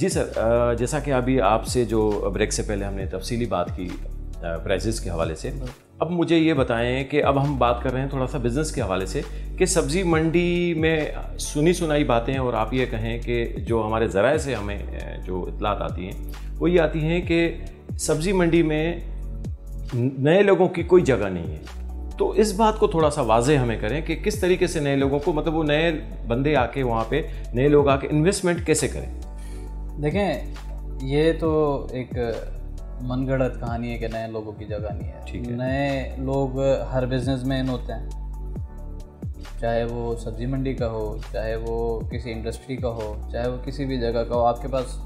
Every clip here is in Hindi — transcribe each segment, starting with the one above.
जी सर, जैसा कि अभी आपसे जो ब्रेक से पहले हमने तफसीली बात की प्राइसेस के हवाले से, अब मुझे ये बताएं कि अब हम बात कर रहे हैं थोड़ा सा बिज़नेस के हवाले से कि सब्ज़ी मंडी में सुनी सुनाई बातें, और आप ये कहें कि जो हमारे ज़राए से हमें जो इतलात आती हैं वो ये आती हैं कि सब्ज़ी मंडी में नए लोगों की कोई जगह नहीं है। तो इस बात को थोड़ा सा वाज़े हमें करें कि किस तरीके से नए लोगों को, मतलब वो नए बंदे आके वहाँ पे, नए लोग आके इन्वेस्टमेंट कैसे करें? देखें, ये तो एक मनगढ़ंत कहानी है कि नए लोगों की जगह नहीं है। ठीक है। नए लोग हर बिज़नेस में इन होते हैं, चाहे वो सब्ज़ी मंडी का हो, चाहे वो किसी इंडस्ट्री का हो, चाहे वो किसी भी जगह का हो। आपके पास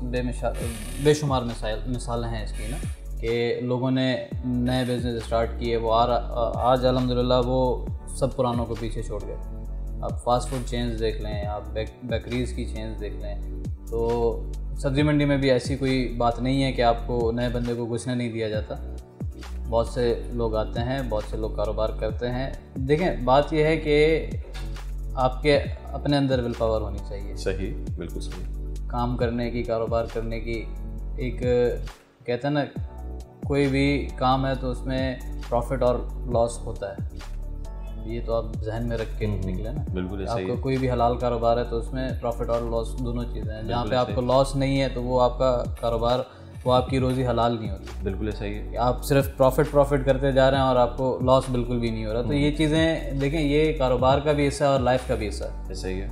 बेशुमार मिसालें हैं इसकी ना, कि लोगों ने नए बिज़नेस स्टार्ट किए, वो आज अल्हम्दुलिल्लाह वो सब पुरानों को पीछे छोड़ गए। आप फास्ट फूड चेन्स देख लें, आप बेकरीज़ की चेन्स देख लें, तो सब्ज़ी मंडी में भी ऐसी कोई बात नहीं है कि आपको नए बंदे को घुसने नहीं दिया जाता। बहुत से लोग आते हैं, बहुत से लोग कारोबार करते हैं। देखें, बात यह है कि आपके अपने अंदर विल पावर होनी चाहिए। सही, बिल्कुल सही। काम करने की, कारोबार करने की, एक कहते हैं ना, कोई भी काम है तो उसमें प्रॉफिट और लॉस होता है। ये तो आप जहन में रख के निकले ना। बिल्कुल सही है। आपका कोई भी हलाल कारोबार है तो उसमें प्रॉफिट और लॉस दोनों चीज़ें हैं। जहाँ पे आपको लॉस नहीं है तो वो आपका कारोबार, वो आपकी रोज़ी हलाल नहीं होती। बिल्कुल सही है। आप सिर्फ प्रॉफिट करते जा रहे हैं और आपको लॉस बिल्कुल भी नहीं हो रहा। तो ये चीज़ें देखें, ये कारोबार का भी हिस्सा है और लाइफ का भी हिस्सा है। सही है।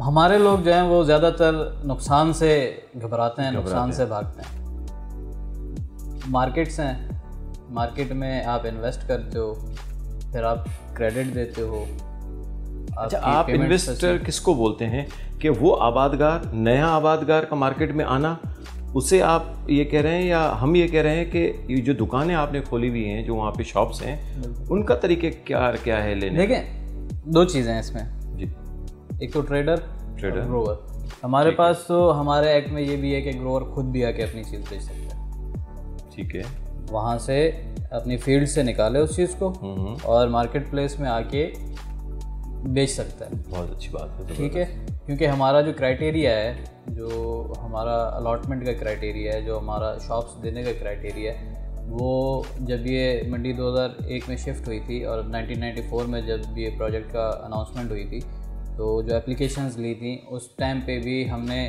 हमारे लोग जो हैं वो ज़्यादातर नुकसान से घबराते हैं, नुकसान से भागते हैं। मार्केट्स हैं, मार्केट में आप इन्वेस्ट करते हो, फिर आप क्रेडिट देते हो। अच्छा, आप इन्वेस्टर किसको बोलते हैं? कि वो आबादगार, नया आबादगार का मार्केट में आना, उसे आप ये कह रहे हैं, या हम ये कह रहे हैं कि ये जो दुकानें आपने खोली हुई हैं, जो वहाँ पे शॉप्स हैं, उनका तरीके क्या है लेने? देखें, दो चीज़ें हैं इसमें जी। एक तो ट्रेडर, ग्रोवर। हमारे पास तो हमारे एक्ट में ये भी है कि ग्रोवर खुद भी आके अपनी चीज़ बेच सकता है। ठीक है। वहाँ से अपनी फील्ड से निकाले उस चीज़ को और मार्केट प्लेस में आके बेच सकता है। बहुत अच्छी बात है। ठीक है, क्योंकि हमारा जो क्राइटेरिया है, जो हमारा अलॉटमेंट का क्राइटेरिया है, जो हमारा शॉप्स देने का क्राइटेरिया है, वो जब ये मंडी 2001 में शिफ्ट हुई थी और 1994 में जब ये प्रोजेक्ट का अनाउंसमेंट हुई थी, तो जो एप्लीकेशंस ली थी उस टाइम पे भी हमने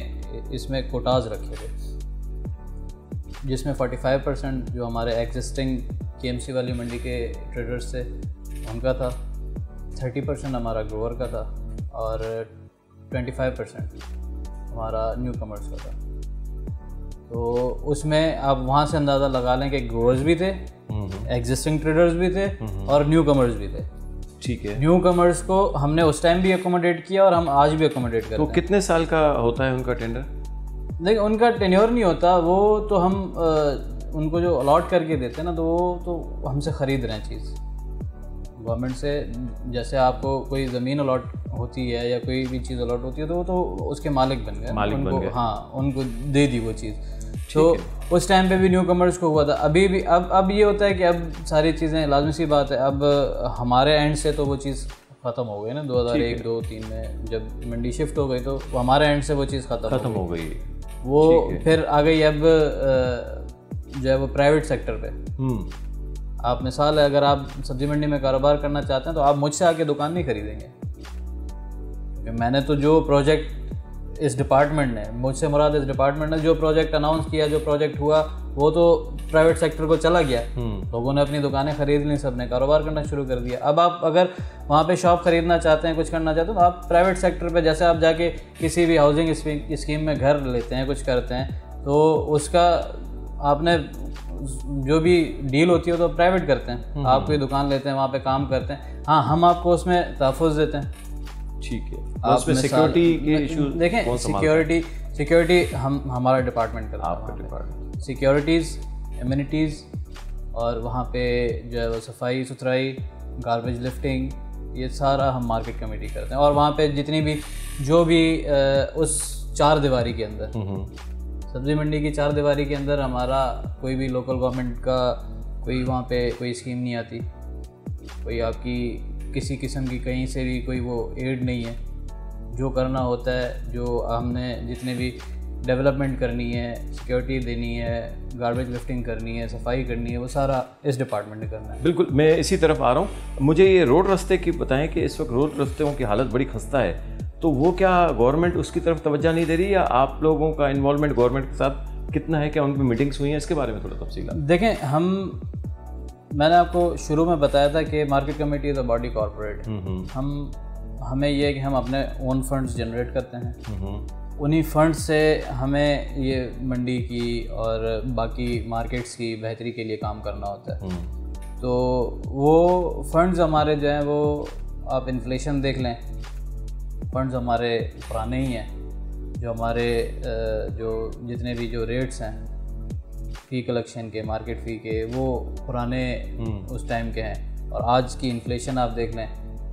इसमें कोटाज रखे थे, जिसमें 45% जो हमारे एग्जिस्टिंग KMC वाली मंडी के ट्रेडर्स थे उनका था, 30% हमारा ग्रोवर का था और 25% हमारा न्यू कमर्स का था। तो उसमें आप वहाँ से अंदाज़ा लगा लें कि ग्रोवर्स भी थे, एग्जिस्टिंग ट्रेडर्स भी थे और न्यू कमर्स भी थे। ठीक है। न्यू कमर्स को हमने उस टाइम भी अकोमोडेट किया और हम आज भी अकोमोडेट करते हैं। तो कितने साल का होता है उनका टेंडर? देखिए, उनका टेन्योर नहीं होता, वो तो हम उनको जो अलॉट करके देते हैं ना, तो वो तो हमसे ख़रीद रहे हैं चीज़ गवर्नमेंट से। जैसे आपको कोई ज़मीन अलॉट होती है या कोई भी चीज़ अलॉट होती है तो वो तो उसके मालिक बन गए, हाँ, उनको दे दी वो चीज़। तो उस टाइम पे भी न्यू कमर्स को हुआ था। अभी भी अब ये होता है कि अब सारी चीज़ें, लाजमी सी बात है, अब हमारे एंड से तो वो चीज़ ख़त्म हो गई ना। 2001, 2, 3 में जब मंडी शिफ्ट हो गई तो हमारे एंड से वो चीज़ ख़त्म हो गई। वो फिर आ गई अब जो है वो प्राइवेट सेक्टर पे। आप मिसाल है, अगर आप सब्जी मंडी में कारोबार करना चाहते हैं तो आप मुझसे आके दुकान नहीं खरीदेंगे, क्योंकि मैंने तो जो प्रोजेक्ट इस डिपार्टमेंट ने, मुझसे मुराद इस डिपार्टमेंट ने जो प्रोजेक्ट अनाउंस किया, जो प्रोजेक्ट हुआ, वो तो प्राइवेट सेक्टर को चला गया। लोगों ने अपनी दुकानें खरीद ली, सब ने कारोबार करना शुरू कर दिया। अब आप अगर वहाँ पे शॉप खरीदना चाहते हैं, कुछ करना चाहते हैं, तो आप प्राइवेट सेक्टर पे, जैसे आप जाके किसी भी हाउसिंग स्कीम में घर लेते हैं, कुछ करते हैं, तो उसका आपने जो भी डील होती है तो प्राइवेट करते हैं। आप कोई दुकान लेते हैं, वहाँ पे काम करते हैं, हाँ, हम आपको उसमें तहफ़्फ़ुज़ देते हैं। ठीक है। आप सिक्योरिटी के इश्यूज देखें, सिक्योरिटी हमारा डिपार्टमेंट करता है। आपका डिपार्टमेंट सिक्योरिटीज़, एमिनिटीज़, और वहाँ पे जो है वो सफाई सुथराई, गार्बेज लिफ्टिंग, ये सारा हम मार्केट कमेटी करते हैं। और वहाँ पे जितनी भी जो भी उस 4 दीवारी के अंदर, सब्ज़ी मंडी की 4 दीवारी के अंदर हमारा कोई भी लोकल गवर्नमेंट का कोई वहाँ पे कोई स्कीम नहीं आती, कोई आपकी किसी किस्म की कहीं से भी कोई वो एड नहीं है। जो करना होता है, जो हमने जितने भी डेवलपमेंट करनी है, सिक्योरिटी देनी है, गार्बेज लिफ्टिंग करनी है, सफाई करनी है, वो सारा इस डिपार्टमेंट ने करना है। बिल्कुल, मैं इसी तरफ आ रहा हूँ। मुझे ये रोड रास्ते की बताएं कि इस वक्त रोड रास्तों की हालत बड़ी खस्ता है, तो वो क्या गवर्नमेंट उसकी तरफ तवज्जो नहीं दे रही, या आप लोगों का इन्वॉल्वमेंट गवर्नमेंट के साथ कितना है, क्या उन पर मीटिंग्स हुई हैं, इसके बारे में थोड़ा तफसील? देखें, मैंने आपको शुरू में बताया था कि market committee is a body corporate. हमें ये है कि हम अपने ओन फंड्स जनरेट करते हैं, उन्हीं फंड से हमें ये मंडी की और बाकी मार्केट्स की बेहतरी के लिए काम करना होता है। तो वो फंड्स हमारे जो हैं, वो आप इन्फ्लेशन देख लें, फंड्स हमारे पुराने ही हैं। जो हमारे जो जितने भी जो रेट्स हैं फ़ी कलेक्शन के, मार्केट फ़ी के, वो पुराने उस टाइम के हैं। और आज की इन्फ्लेशन आप देख लें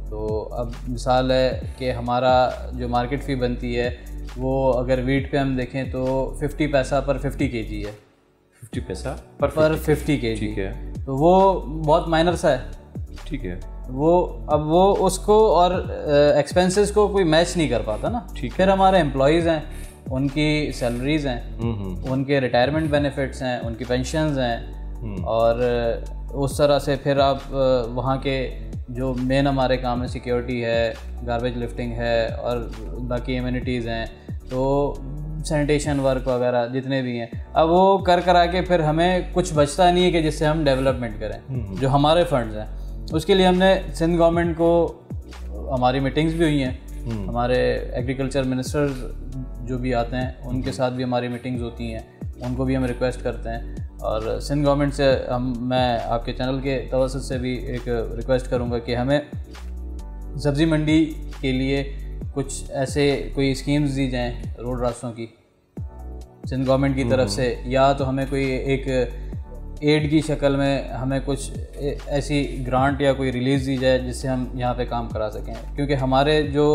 तो अब मिसाल है कि हमारा जो मार्केट फ़ी बनती है वो अगर वीट पे हम देखें तो 50 पैसा पर 50 केजी है। 50 पैसा पर 50 केजी, ठीक है। तो वो बहुत माइनर सा है, ठीक है। वो उसको और एक्सपेंसेस को कोई मैच नहीं कर पाता ना। फिर हमारे एम्प्लॉयज़ हैं, उनकी सैलरीज़ हैं, उनके रिटायरमेंट बेनिफिट्स हैं, उनकी पेंशन्स हैं, और उस तरह से फिर आप वहाँ के जो मेन हमारे काम है, सिक्योरिटी है, गार्बेज लिफ्टिंग है, और बाकी एमिनिटीज़ हैं, तो सैनिटेशन वर्क वगैरह जितने भी हैं, अब वो कर आके फिर हमें कुछ बचता नहीं है कि जिससे हम डेवलपमेंट करें। जो हमारे फंड्स हैं उसके लिए हमने सिंध गवर्नमेंट को, हमारी मीटिंग्स भी हुई हैं, हमारे एग्रीकल्चर मिनिस्टर्स जो भी आते हैं उनके साथ भी हमारी मीटिंग्स होती हैं, उनको भी हम रिक्वेस्ट करते हैं। और सिंध गवर्नमेंट से मैं आपके चैनल के तवज्जुह से भी एक रिक्वेस्ट करूंगा कि हमें सब्ज़ी मंडी के लिए कुछ ऐसे कोई स्कीम्स दी जाएं रोड रास्तों की सिंध गवर्नमेंट की तरफ से, या तो हमें कोई एक एड की शक्ल में हमें कुछ ऐसी ग्रांट या कोई रिलीज़ दी जाए जिससे हम यहाँ पे काम करा सकें। क्योंकि हमारे जो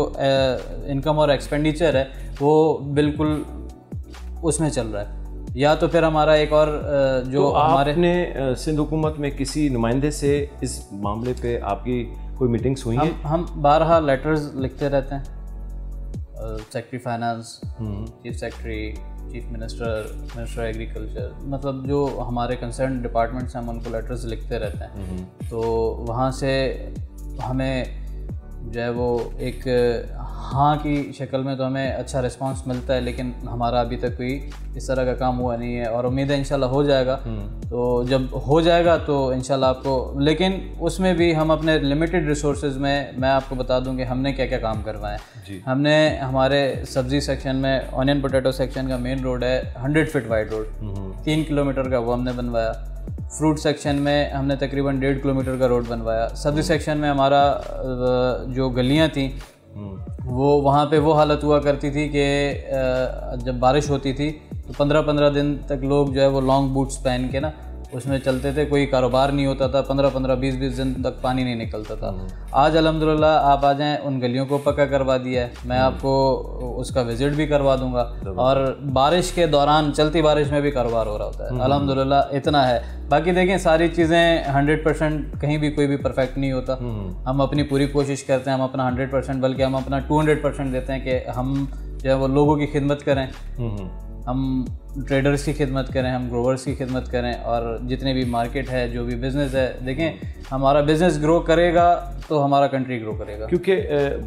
इनकम और एक्सपेंडिचर है वो बिल्कुल उसमें चल रहा है। या तो फिर हमारा एक और जो तो हमारे आपने सिंध हुकूमत में किसी नुमाइंदे से इस मामले पे आपकी कोई मीटिंग्स हुई हैं? हम 12 लेटर्स लिखते रहते हैं, secretary finance, chief secretary, chief minister agriculture, मतलब जो हमारे कंसर्न डिपार्टमेंट्स हैं हम उनको लेटर्स लिखते रहते हैं। तो वहाँ से हमें जो है वो एक हाँ की शक्ल में तो हमें अच्छा रिस्पांस मिलता है, लेकिन हमारा अभी तक कोई इस तरह का काम हुआ नहीं है, और उम्मीद है इंशाल्लाह हो जाएगा। तो जब हो जाएगा तो इंशाल्लाह आपको, लेकिन उसमें भी हम अपने लिमिटेड रिसोर्सेज में, मैं आपको बता दूं कि हमने क्या क्या काम करवाए हैं। हमने हमारे सब्ज़ी सेक्शन में, ऑनियन पोटैटो सेक्शन का मेन रोड है 100 फीट वाइड रोड, 3 किलोमीटर का, वो हमने बनवाया। फ्रूट सेक्शन में हमने तकरीबन 1.5 किलोमीटर का रोड बनवाया। सब्ज़ी सेक्शन में हमारा जो गलियां थी वो वहाँ पे वो हालत हुआ करती थी कि जब बारिश होती थी तो 15-15 दिन तक लोग जो है वो लॉन्ग बूट्स पहन के ना उसमें चलते थे, कोई कारोबार नहीं होता था, 15-15, 20-20 दिन तक पानी नहीं निकलता था। आज अल्हम्दुलिल्लाह आप आ जाएं, उन गलियों को पक्का करवा दिया है, मैं आपको उसका विजिट भी करवा दूंगा, और बारिश के दौरान चलती बारिश में भी कारोबार हो रहा होता है अल्हम्दुलिल्लाह। इतना है। बाकी देखें, सारी चीज़ें 100% कहीं भी कोई भी परफेक्ट नहीं होता। हम अपनी पूरी कोशिश करते हैं, हम अपना 100%, बल्कि हम अपना 200% देते हैं कि हम जो है वो लोगों की खिदमत करें, हम ट्रेडर्स की खिदमत करें, हम ग्रोवर्स की खिदमत करें, और जितने भी मार्केट है, जो भी बिज़नेस है, देखें हमारा बिज़नेस ग्रो करेगा तो हमारा कंट्री ग्रो करेगा। क्योंकि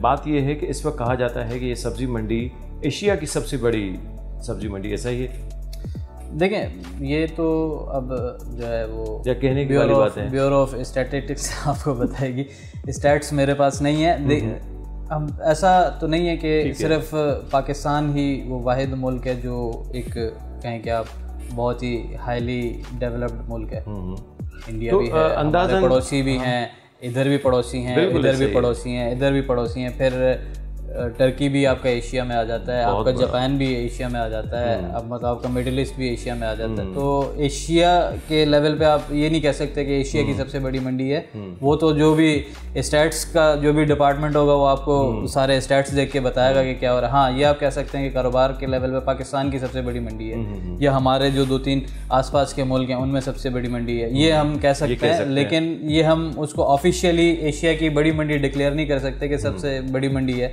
बात यह है कि इस वक्त कहा जाता है कि ये सब्ज़ी मंडी एशिया की सबसे बड़ी सब्ज़ी मंडी, ऐसा ही है? देखें, ये तो अब जो है वो या कहने की वाली बात है, ब्यूरो ऑफ स्टैटिस्टिक्स आपको बताएगी, स्टैट्स मेरे पास नहीं है। हम ऐसा तो नहीं है कि सिर्फ पाकिस्तान ही वो वाहिद मुल्क है जो एक कहें कि आप बहुत ही हाईली डेवलप्ड मुल्क है। इंडिया तो भी है, हमारे पड़ोसी भी हैं, इधर भी पड़ोसी हैं, इधर भी पड़ोसी हैं, इधर भी पड़ोसी हैं, फिर टर्की भी आपका एशिया में आ जाता है, आपका जापान भी एशिया में आ जाता है, अब मतलब आपका मिडिल ईस्ट भी एशिया में आ जाता है। तो एशिया के लेवल पे आप ये नहीं कह सकते कि एशिया की सबसे बड़ी मंडी है। वो तो जो भी स्टैट्स का जो भी डिपार्टमेंट होगा वो आपको सारे स्टैट्स देख के बताएगा कि क्या हो रहा है। हाँ, ये आप कह सकते हैं कि कारोबार के लेवल पे पाकिस्तान की सबसे बड़ी मंडी है, या हमारे जो 2-3 आसपास के मुल्क हैं उनमें सबसे बड़ी मंडी है, ये हम कह सकते हैं। लेकिन ये हम उसको ऑफिशियली एशिया की बड़ी मंडी डिक्लेयर नहीं कर सकते कि सबसे बड़ी मंडी है।